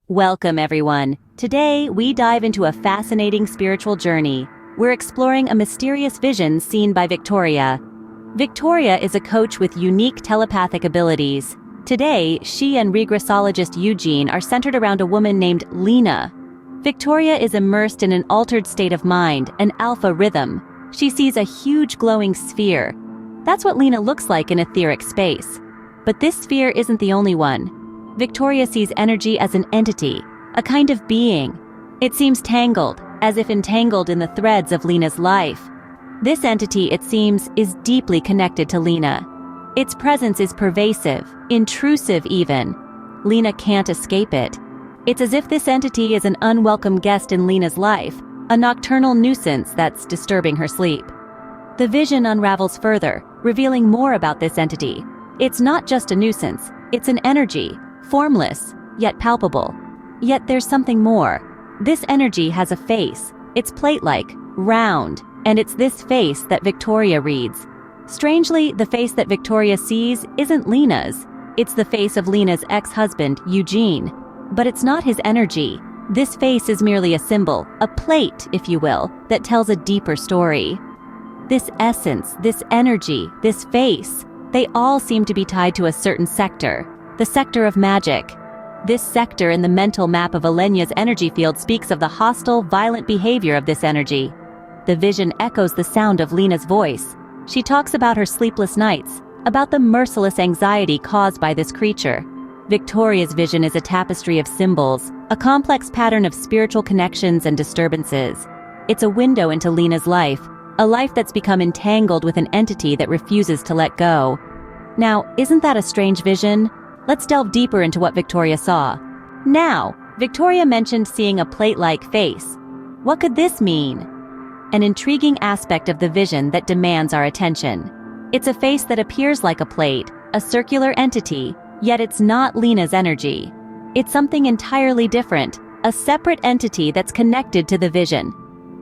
Welcome, everyone. Today, we dive into a fascinating spiritual journey. We're exploring a mysterious vision seen by Victoria. Victoria is a coach with unique telepathic abilities. Today, she and regressologist Eugene are centered around a woman named Lena. Victoria is immersed in an altered state of mind, an alpha rhythm. She sees a huge glowing sphere. That's what Lena looks like in etheric space. But this sphere isn't the only one. Victoria sees energy as an entity, a kind of being. It seems tangled, as if entangled in the threads of Lena's life. This entity, it seems, is deeply connected to Lena. Its presence is pervasive, intrusive even. Lena can't escape it. It's as if this entity is an unwelcome guest in Lena's life, a nocturnal nuisance that's disturbing her sleep. The vision unravels further, revealing more about this entity. It's not just a nuisance, it's an energy, formless, yet palpable. Yet there's something more. This energy has a face. It's plate-like, round, and it's this face that Victoria reads. Strangely, the face that Victoria sees isn't Lena's. It's the face of Lena's ex-husband, Eugene. But it's not his energy. This face is merely a symbol, a plate, if you will, that tells a deeper story. This essence, this energy, this face, they all seem to be tied to a certain sector. The sector of magic. This sector in the mental map of Alenia's energy field speaks of the hostile, violent behavior of this energy. The vision echoes the sound of Lena's voice. She talks about her sleepless nights, about the merciless anxiety caused by this creature. Victoria's vision is a tapestry of symbols, a complex pattern of spiritual connections and disturbances. It's a window into Lena's life, a life that's become entangled with an entity that refuses to let go. Now, isn't that a strange vision? Let's delve deeper into what Victoria saw. Now, Victoria mentioned seeing a plate-like face. What could this mean? An intriguing aspect of the vision that demands our attention. It's a face that appears like a plate, a circular entity, yet it's not Lena's energy. It's something entirely different, a separate entity that's connected to the vision.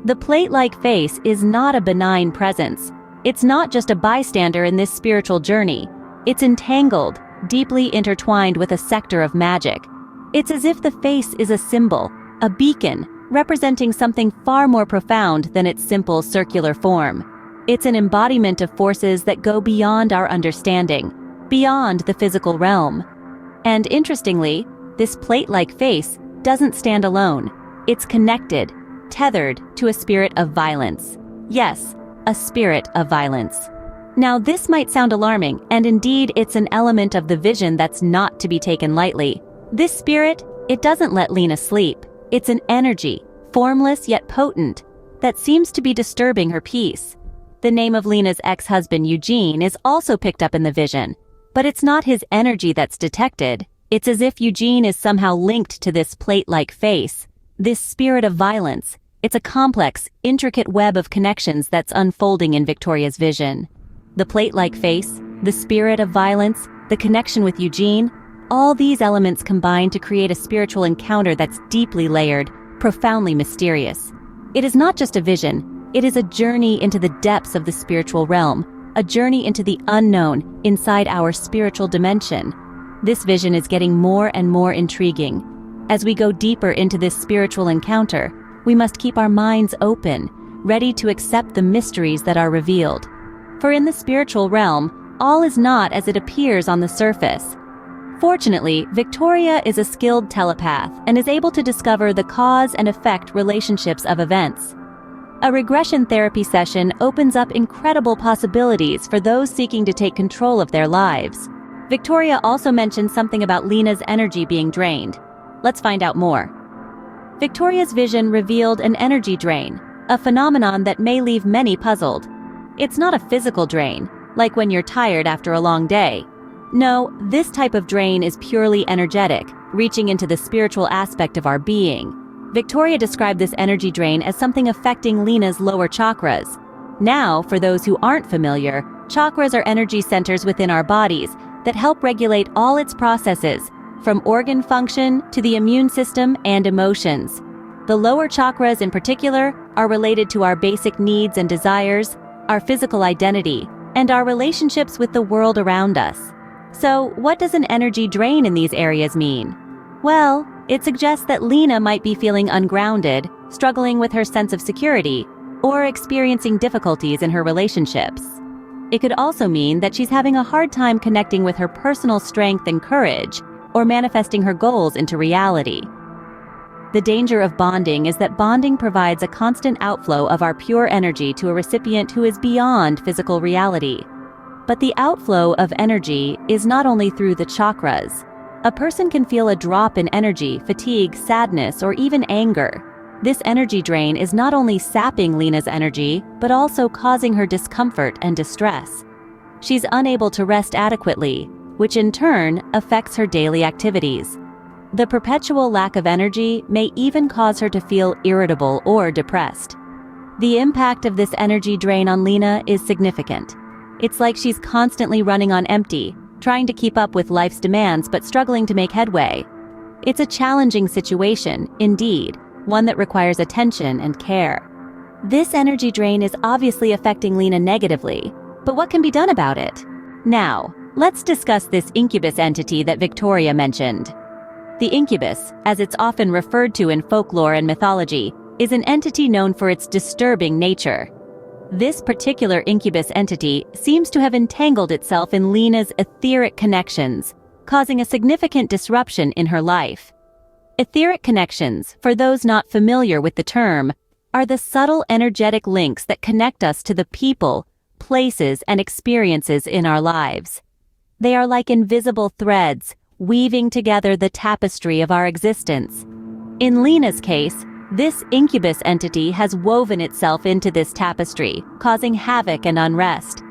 The plate-like face is not a benign presence. It's not just a bystander in this spiritual journey. It's entangled, deeply intertwined with a sector of magic. It's as if the face is a symbol, a beacon, representing something far more profound than its simple circular form. It's an embodiment of forces that go beyond our understanding, beyond the physical realm. And interestingly, this plate-like face doesn't stand alone. It's connected, tethered to a spirit of violence. Yes, a spirit of violence. Now, this might sound alarming, and indeed it's an element of the vision that's not to be taken lightly. This spirit, it doesn't let Lena sleep. It's an energy, formless yet potent, that seems to be disturbing her peace. The name of Lena's ex-husband Eugene is also picked up in the vision, but it's not his energy that's detected. It's as if Eugene is somehow linked to this plate-like face, this spirit of violence. It's a complex, intricate web of connections that's unfolding in Victoria's vision. The plate-like face, the spirit of violence, the connection with Eugene, all these elements combine to create a spiritual encounter that's deeply layered, profoundly mysterious. It is not just a vision, it is a journey into the depths of the spiritual realm, a journey into the unknown inside our spiritual dimension. This vision is getting more and more intriguing. As we go deeper into this spiritual encounter, we must keep our minds open, ready to accept the mysteries that are revealed. For in the spiritual realm, all is not as it appears on the surface. Fortunately, Victoria is a skilled telepath and is able to discover the cause and effect relationships of events. A regression therapy session opens up incredible possibilities for those seeking to take control of their lives. Victoria also mentioned something about Lena's energy being drained. Let's find out more. Victoria's vision revealed an energy drain, a phenomenon that may leave many puzzled. It's not a physical drain, like when you're tired after a long day. No, this type of drain is purely energetic, reaching into the spiritual aspect of our being. Victoria described this energy drain as something affecting Lena's lower chakras. Now, for those who aren't familiar, chakras are energy centers within our bodies that help regulate all its processes, from organ function to the immune system and emotions. The lower chakras in particular are related to our basic needs and desires, our physical identity, and our relationships with the world around us. So, what does an energy drain in these areas mean? Well, It suggests that Lena might be feeling ungrounded, struggling with her sense of security, or experiencing difficulties in her relationships. It could also mean that she's having a hard time connecting with her personal strength and courage, or manifesting her goals into reality. The danger of bonding is that bonding provides a constant outflow of our pure energy to a recipient who is beyond physical reality. But the outflow of energy is not only through the chakras. A person can feel a drop in energy, fatigue, sadness, or even anger. This energy drain is not only sapping Lena's energy, but also causing her discomfort and distress. She's unable to rest adequately, which in turn affects her daily activities. The perpetual lack of energy may even cause her to feel irritable or depressed. The impact of this energy drain on Lena is significant. It's like she's constantly running on empty, trying to keep up with life's demands but struggling to make headway. It's a challenging situation, indeed, one that requires attention and care. This energy drain is obviously affecting Lena negatively, but what can be done about it? Now, let's discuss this incubus entity that Victoria mentioned. The incubus, as it's often referred to in folklore and mythology, is an entity known for its disturbing nature. This particular incubus entity seems to have entangled itself in Lena's etheric connections, causing a significant disruption in her life. Etheric connections, for those not familiar with the term, are the subtle energetic links that connect us to the people, places, and experiences in our lives. They are like invisible threads, weaving together the tapestry of our existence. In Lena's case, this incubus entity has woven itself into this tapestry, causing havoc and unrest.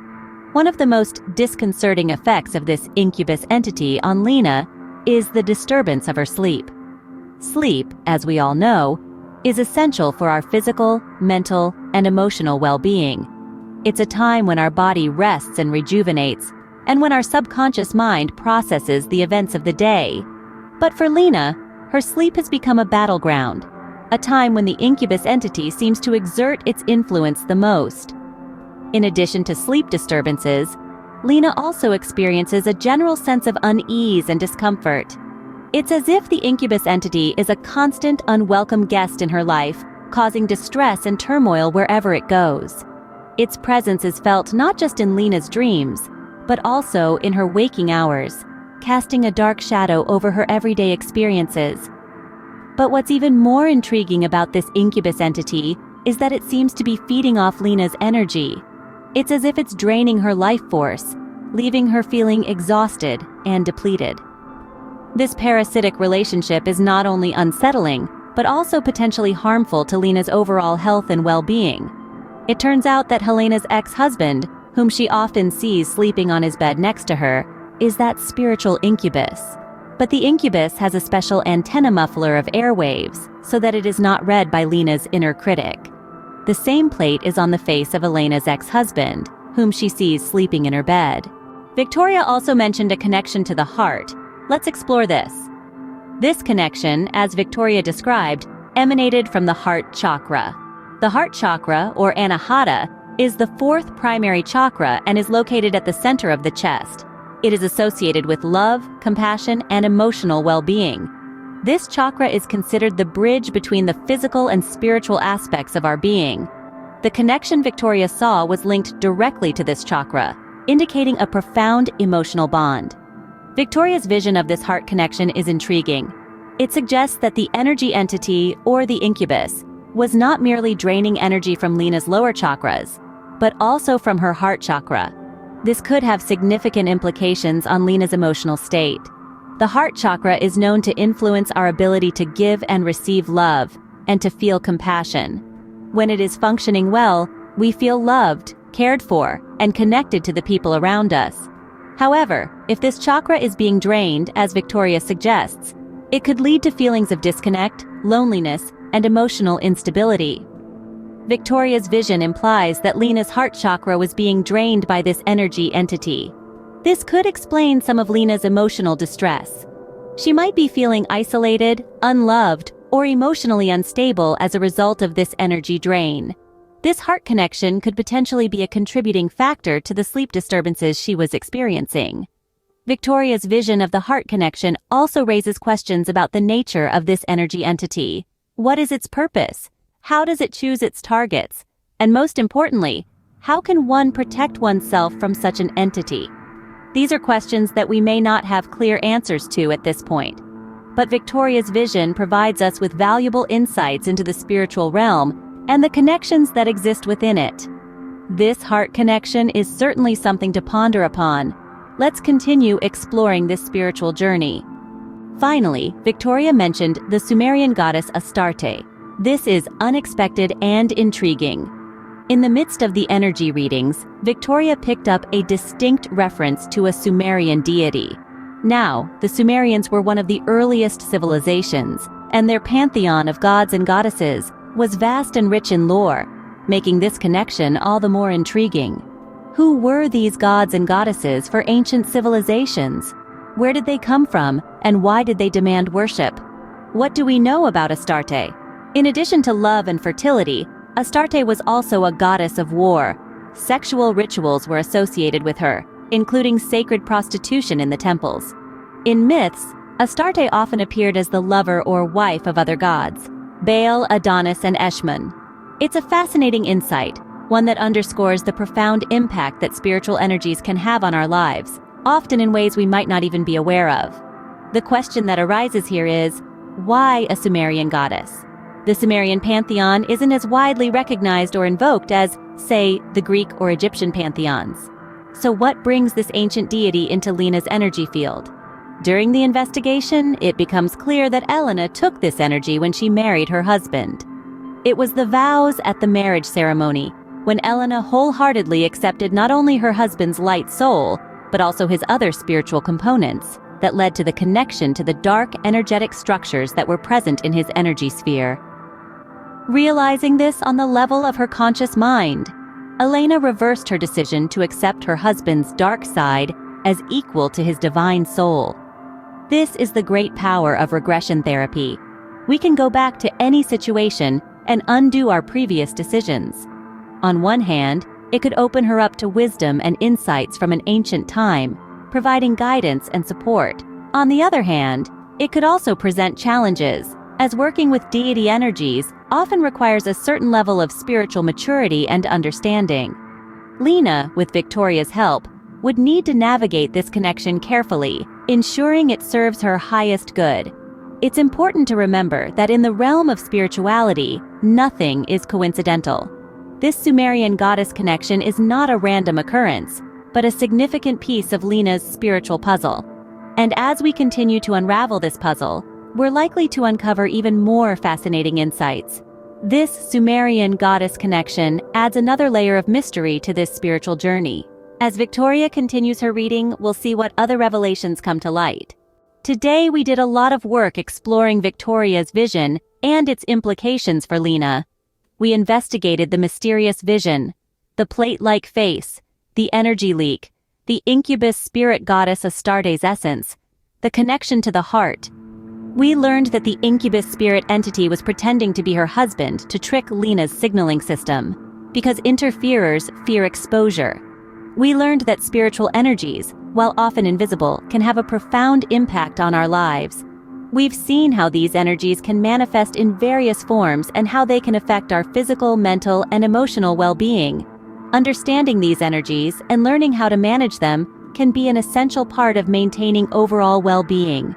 One of the most disconcerting effects of this incubus entity on Lena is the disturbance of her sleep. Sleep, as we all know, is essential for our physical, mental, and emotional well-being. It's a time when our body rests and rejuvenates, and when our subconscious mind processes the events of the day. But for Lena, her sleep has become a battleground, a time when the incubus entity seems to exert its influence the most. In addition to sleep disturbances, Lena also experiences a general sense of unease and discomfort. It's as if the incubus entity is a constant, unwelcome guest in her life, causing distress and turmoil wherever it goes. Its presence is felt not just in Lena's dreams, but also in her waking hours, casting a dark shadow over her everyday experiences. But what's even more intriguing about this incubus entity is that it seems to be feeding off Lena's energy. It's as if it's draining her life force, leaving her feeling exhausted and depleted. This parasitic relationship is not only unsettling, but also potentially harmful to Lena's overall health and well-being. It turns out that Helena's ex-husband, whom she often sees sleeping on his bed next to her, is that spiritual incubus. But the incubus has a special antenna muffler of airwaves, so that it is not read by Lena's inner critic. The same plate is on the face of Elena's ex-husband, whom she sees sleeping in her bed. Victoria also mentioned a connection to the heart. Let's explore this. This connection, as Victoria described, emanated from the heart chakra. The heart chakra, or anahata, is the fourth primary chakra and is located at the center of the chest. It is associated with love, compassion, and emotional well-being. This chakra is considered the bridge between the physical and spiritual aspects of our being. The connection Victoria saw was linked directly to this chakra, indicating a profound emotional bond. Victoria's vision of this heart connection is intriguing. It suggests that the energy entity, or the incubus, was not merely draining energy from Lena's lower chakras, but also from her heart chakra. This could have significant implications on Lena's emotional state. The heart chakra is known to influence our ability to give and receive love, and to feel compassion. When it is functioning well, we feel loved, cared for, and connected to the people around us. However, if this chakra is being drained, as Victoria suggests, it could lead to feelings of disconnect, loneliness, and emotional instability. Victoria's vision implies that Lena's heart chakra was being drained by this energy entity. This could explain some of Lena's emotional distress. She might be feeling isolated, unloved, or emotionally unstable as a result of this energy drain. This heart connection could potentially be a contributing factor to the sleep disturbances she was experiencing. Victoria's vision of the heart connection also raises questions about the nature of this energy entity. What is its purpose? How does it choose its targets? And most importantly, how can one protect oneself from such an entity? These are questions that we may not have clear answers to at this point. But Victoria's vision provides us with valuable insights into the spiritual realm and the connections that exist within it. This heart connection is certainly something to ponder upon. Let's continue exploring this spiritual journey. Finally, Victoria mentioned the Sumerian goddess Astarte. This is unexpected and intriguing. In the midst of the energy readings, Victoria picked up a distinct reference to a Sumerian deity. Now, the Sumerians were one of the earliest civilizations, and their pantheon of gods and goddesses was vast and rich in lore, making this connection all the more intriguing. Who were these gods and goddesses for ancient civilizations? Where did they come from, and why did they demand worship? What do we know about Astarte? In addition to love and fertility, Astarte was also a goddess of war. Sexual rituals were associated with her, including sacred prostitution in the temples. In myths, Astarte often appeared as the lover or wife of other gods, Baal, Adonis, and Eshmun. It's a fascinating insight, one that underscores the profound impact that spiritual energies can have on our lives, often in ways we might not even be aware of. The question that arises here is, why a Sumerian goddess? The Sumerian pantheon isn't as widely recognized or invoked as, say, the Greek or Egyptian pantheons. So what brings this ancient deity into Lena's energy field? During the investigation, it becomes clear that Elena took this energy when she married her husband. It was the vows at the marriage ceremony, when Elena wholeheartedly accepted not only her husband's light soul, but also his other spiritual components, that led to the connection to the dark, energetic structures that were present in his energy sphere. Realizing this on the level of her conscious mind, Elena reversed her decision to accept her husband's dark side as equal to his divine soul. This is the great power of regression therapy. We can go back to any situation and undo our previous decisions. On one hand, it could open her up to wisdom and insights from an ancient time, providing guidance and support. On the other hand, it could also present challenges, as working with deity energies often requires a certain level of spiritual maturity and understanding. Lena, with Victoria's help, would need to navigate this connection carefully, ensuring it serves her highest good. It's important to remember that in the realm of spirituality, nothing is coincidental. This Sumerian goddess connection is not a random occurrence, but a significant piece of Lena's spiritual puzzle. And as we continue to unravel this puzzle, we're likely to uncover even more fascinating insights. This Sumerian goddess connection adds another layer of mystery to this spiritual journey. As Victoria continues her reading, we'll see what other revelations come to light. Today we did a lot of work exploring Victoria's vision and its implications for Lena. We investigated the mysterious vision, the plate-like face, the energy leak, the incubus spirit goddess Astarte's essence, the connection to the heart. We learned that the incubus spirit entity was pretending to be her husband to trick Lena's signaling system, because interferers fear exposure. We learned that spiritual energies, while often invisible, can have a profound impact on our lives. We've seen how these energies can manifest in various forms and how they can affect our physical, mental, and emotional well-being. Understanding these energies and learning how to manage them can be an essential part of maintaining overall well-being.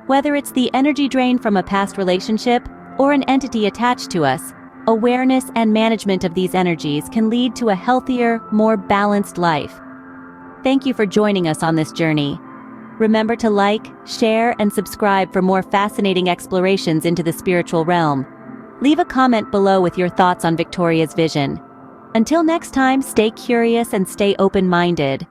Whether it's the energy drain from a past relationship or an entity attached to us, awareness and management of these energies can lead to a healthier, more balanced life. Thank you for joining us on this journey. Remember to like, share, and subscribe for more fascinating explorations into the spiritual realm. Leave a comment below with your thoughts on Victoria's vision. Until next time, stay curious and stay open-minded.